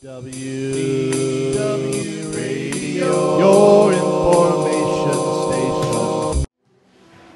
WDW Radio, your information station.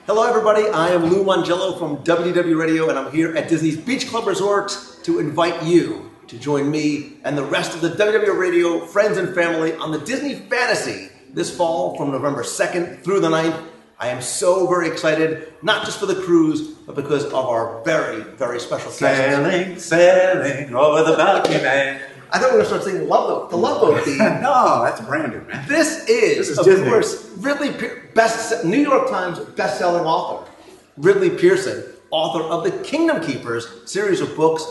Hello everybody, I am Lou Mongello from WDW Radio and I'm here at Disney's Beach Club Resort to invite you to join me and the rest of the WDW Radio friends and family on the Disney Fantasy this fall from November 2nd through the 9th. I am so very excited, not just for the cruise, but because of our very, very special guest. Sailing, sailing over the balcony, man. I thought we were going to start singing the Love Boat theme. No, that's Brandon, man. This is of Disney. course, Ridley New York Times best-selling author, Ridley Pearson, author of the Kingdom Keepers series of books.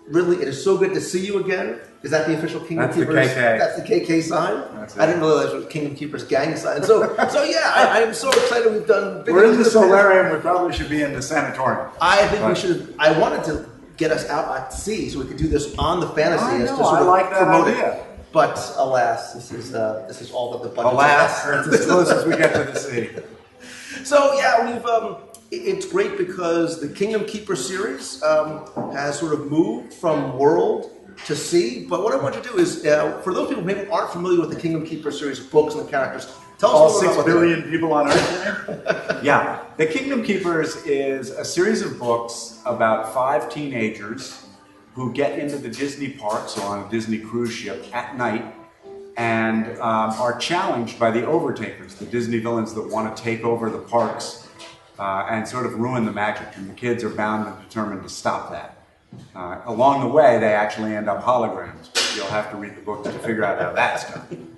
Ridley, it is so good to see you again. Is that the official Kingdom Keepers? That's the KK. That's the KK sign? That's it. I didn't realize it was Kingdom Keepers gang sign. So yeah, I am so excited we've done... We're in the solarium, we probably should be in the sanatorium. I think we should... I wanted to get us out at sea so we could do this on the fantasy as to sort of like that promote idea. it. But alas, this is all that the budget. Alas, that's as close as we get to the sea. So yeah, we've it's great because the Kingdom Keeper series has sort of moved from world to sea. But what I want you to do is, for those people who maybe aren't familiar with the Kingdom Keeper series of books and the characters, tell us all a little 6 about billion people on Earth. Yeah, the Kingdom Keepers is a series of books about 5 teenagers who get into the Disney parks or on a Disney cruise ship at night and are challenged by the overtakers, the Disney villains that want to take over the parks and sort of ruin the magic. And the kids are bound and determined to stop that. Along the way, they actually end up holograms, but you'll have to read the book to figure out how that's done.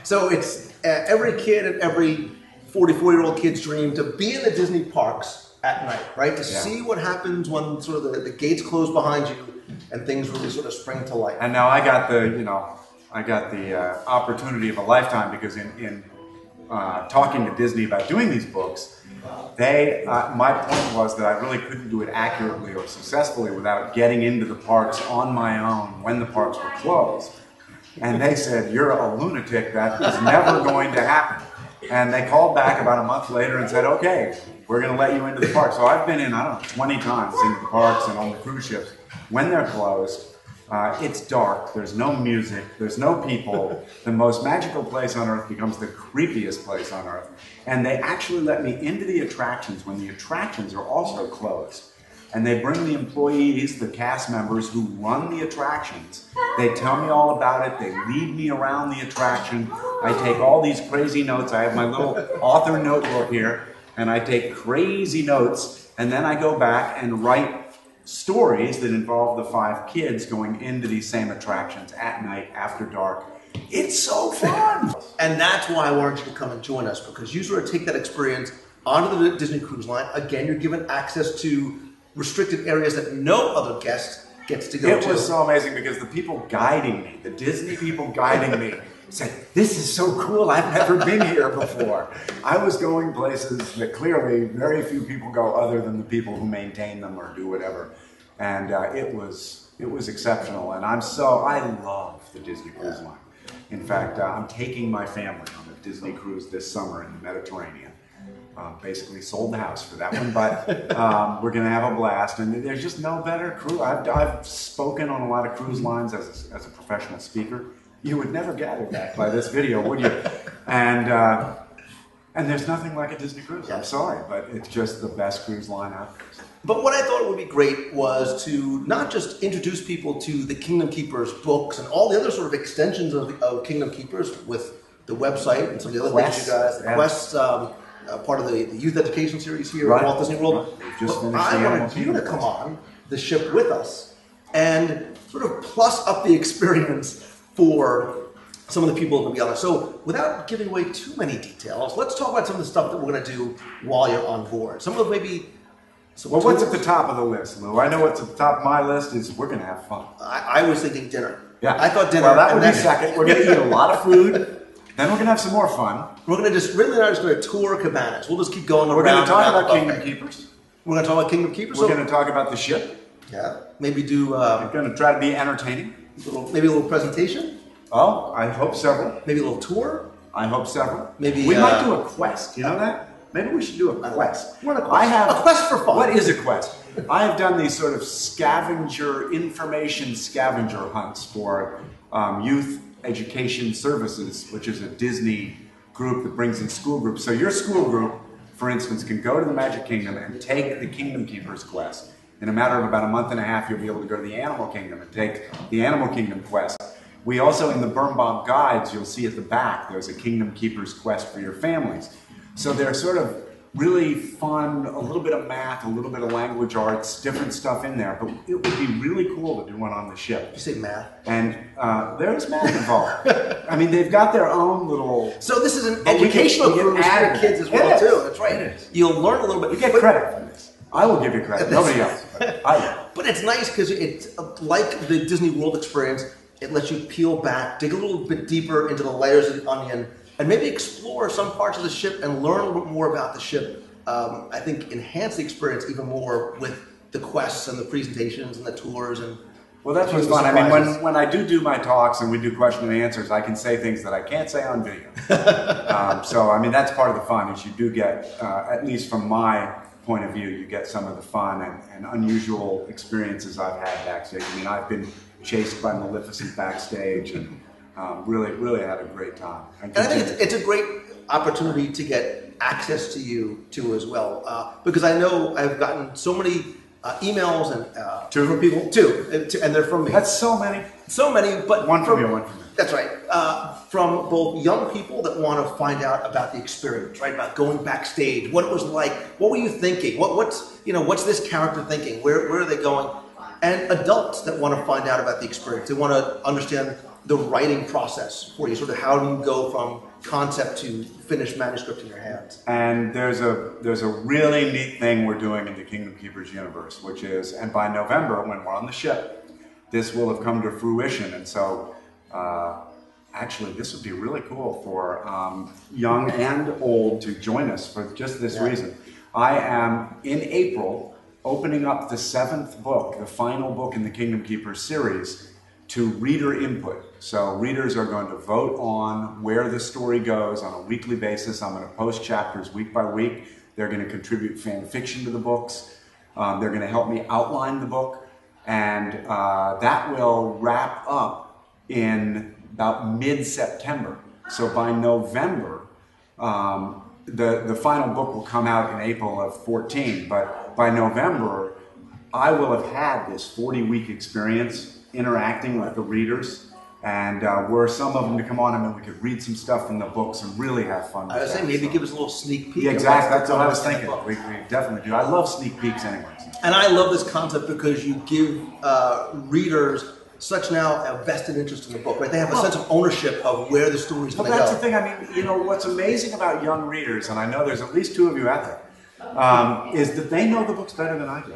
So it's every kid and every 44-year-old kid's dream to be in the Disney parks at night, right? To see what happens when sort of the gates close behind you and things really sort of spring to life. And now I got the, opportunity of a lifetime because in talking to Disney about doing these books, my point was that I really couldn't do it accurately or successfully without getting into the parks on my own when the parks were closed. And they said, you're a lunatic, that is never going to happen. And they called back about a month later and said, okay, we're going to let you into the park. So I've been in, 20 times into the parks and on the cruise ships. When they're closed, it's dark, there's no music, there's no people. The most magical place on Earth becomes the creepiest place on Earth. And they actually let me into the attractions when the attractions are also closed. And they bring the employees, the cast members who run the attractions. They tell me all about it. They lead me around the attraction. I take all these crazy notes. I have my little author notebook here, and I take crazy notes. And then I go back and write stories that involve the 5 kids going into these same attractions at night after dark. It's so fun! And that's why I wanted you to come and join us, because you sort of take that experience onto the Disney Cruise Line. Again, you're given access to restricted areas that no other guest gets to go to. It was so amazing because the people guiding me, the Disney people guiding me, said, this is so cool, I've never been here before. I was going places that clearly very few people go other than the people who maintain them or do whatever. And it was exceptional. And I love the Disney Cruise Line. In fact, I'm taking my family on a Disney cruise this summer in the Mediterranean. Basically sold the house for that one, but we're going to have a blast. And there's just no better cruise. I've spoken on a lot of cruise lines as a professional speaker. You would never gather that by this video, would you? And there's nothing like a Disney cruise. I'm sorry, but it's just the best cruise line out there. But what I thought would be great was to not just introduce people to the Kingdom Keepers books and all the other sort of extensions of Kingdom Keepers with the website and some of the other things you guys, the Quests, part of the youth education series here at Walt Disney World. I wanted you to come on the ship with us and sort of plus up the experience for some of the people who will be on it. So without giving away too many details, let's talk about some of the stuff that we're going to do while you're on board. Some of maybe... Well, what's at the top of the list, Lou? I know what's at the top of my list is we're going to have fun. I was thinking dinner. Yeah. I thought dinner. Well, that would be second. We're going to eat a lot of food. Then we're going to have some more fun. We're going to Ridley and I are just going to tour cabanas. We'll just keep going around. We're going to talk about Kingdom Keepers. We're going to talk about Kingdom Keepers. We're going to talk about the ship. Yeah. Maybe do... we're going to try to be entertaining. Maybe a little presentation. Oh, I hope several. Maybe a little tour. I hope several. Maybe we might do a quest. You know that? maybe we should do a quest. What a quest? A quest for fun. What is a quest? I have done these sort of information scavenger hunts for Youth Education Services, which is a Disney group that brings in school groups. So your school group, for instance, can go to the Magic Kingdom and take the Kingdom Keepers quest. In a matter of about a month and a half, you'll be able to go to the Animal Kingdom and take the Animal Kingdom quest. We also, in the Birnbaum guides, you'll see at the back, there's a Kingdom Keepers quest for your families. So they're sort of really fun, a little bit of math, a little bit of language arts, different stuff in there. But it would be really cool to do one on the ship. You say math? And there's math involved. I mean, they've got their own little... So this is an educational cruise for your kids as well, too. That's right. It is. You'll learn a little bit. You get credit for this. I will give you credit. Nobody else. I will. But it's nice because it's like the Disney World experience. It lets you peel back, dig a little bit deeper into the layers of the onion, and maybe explore some parts of the ship and learn a little bit more about the ship. I think enhance the experience even more with the quests and the presentations and the tours. And well, that's what's fun. I mean, when I do my talks and we do question and answers, I can say things that I can't say on video. So, I mean, that's part of the fun is you do get, at least from my point of view, you get some of the fun and unusual experiences I've had backstage. I mean, I've been chased by Maleficent backstage and really had a great time. And I think it's a great opportunity to get access to you too as well, because I know I've gotten so many emails and from people too, and they're from me. That's so many, but one from you. That's right. From both young people that want to find out about the experience, right? About going backstage, what it was like, what were you thinking? What's this character thinking? Where are they going? And adults that want to find out about the experience. They want to understand the writing process for you. Sort of how do you go from concept to finished manuscript in your hands? And there's a really neat thing we're doing in the Kingdom Keepers universe, which is, and by November when we're on the ship, this will have come to fruition. And so actually this would be really cool for young and old to join us for just this reason. I am in April opening up the 7th book, the final book in the Kingdom Keepers series, to reader input. So readers are going to vote on where the story goes on a weekly basis. I'm going to post chapters week by week. They're going to contribute fan fiction to the books. They're going to help me outline the book. And that will wrap up in about mid-September. So by November, the final book will come out in April of 14. But by November, I will have had this 40-week experience interacting with the readers, and were some of them to come on. I mean, we could read some stuff from the books and really have fun with I was saying, maybe give us a little sneak peek. Yeah, exactly. That's what I was thinking. We definitely do. I love sneak peeks anyway. And I love this concept because you give readers such now a vested interest in the book, right? They have a sense of ownership of where the story's going to go. That's the thing. I mean, what's amazing about young readers, and I know there's at least 2 of you out there, is that they know the books better than I do,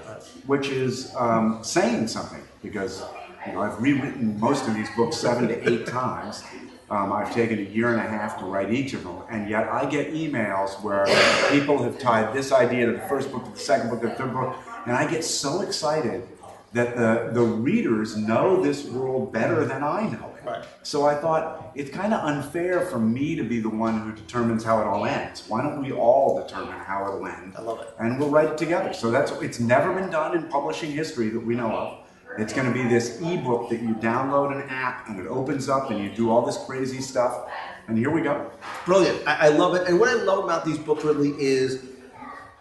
which is saying something, because I've rewritten most of these books 7 to 8 times. I've taken a year and a half to write each of them, and yet I get emails where people have tied this idea to the first book, to the second book, to the third book, and I get so excited that the readers know this world better than I know it. Right. So I thought, it's kind of unfair for me to be the one who determines how it all ends. Why don't we all determine how it'll end? I love it. And we'll write it together. So it's never been done in publishing history that we know of. It's going to be this ebook that you download an app and it opens up and you do all this crazy stuff. And here we go. Brilliant. I love it. And what I love about these books, Ridley, is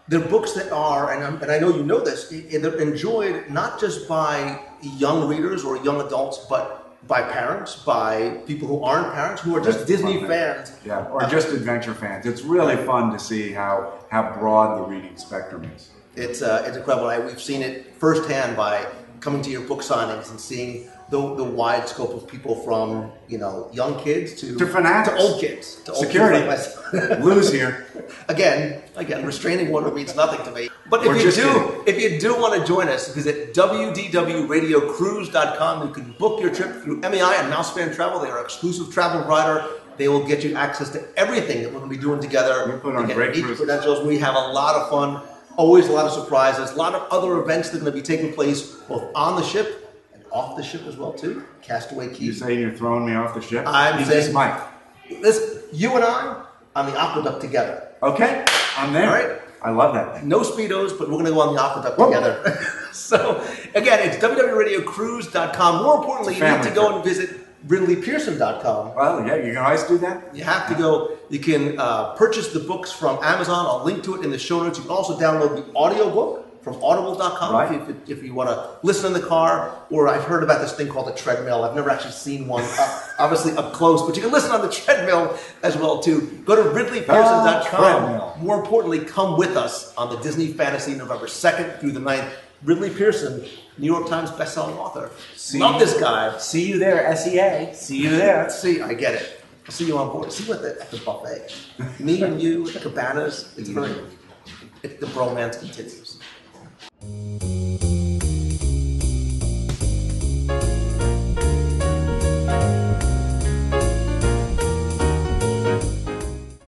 they're books that are, and I know you know this, they're enjoyed not just by young readers or young adults, but by parents, by people who aren't parents, who are just Disney fans. Yeah, or just adventure fans. It's really fun to see how broad the reading spectrum is. It's incredible. We've seen it firsthand by coming to your book signings and seeing the wide scope of people from young kids to fanatics, to old kids, to security. Old kids like Lou's here again. Restraining order means nothing to me. But if you do want to join us, visit WDWRadioCruise.com. You can book your trip through MEI and Mousefan Travel. They are an exclusive travel provider. They will get you access to everything that we're going to be doing together. We put on great credentials. We have a lot of fun. Always a lot of surprises, a lot of other events that are going to be taking place both on the ship and off the ship as well too. Castaway Cay. You saying you're throwing me off the ship? I'm saying, Mike. Listen, you and I on the aqueduct together. Okay. I'm there. All right? I love that thing. No Speedos, but we're going to go on the aqueduct together. So, again, it's WDWRadioCruise.com. More importantly, you need to go and visit RidleyPearson.com. Well, yeah, you can always do that. You have to go. You can purchase the books from Amazon. I'll link to it in the show notes. You can also download the audiobook from audible.com right. if you want to listen in the car. Or I've heard about this thing called a treadmill. I've never actually seen one, obviously up close, but you can listen on the treadmill as well too. Go to RidleyPearson.com. More importantly, come with us on the Disney Fantasy November 2nd through the 9th. Ridley Pearson, New York Times bestselling author. Love this guy. See you there, SEA. See you there. See, I get it. I'll see you on board. See you at the buffet. Me and you at the cabanas. It's very, the bromance continues.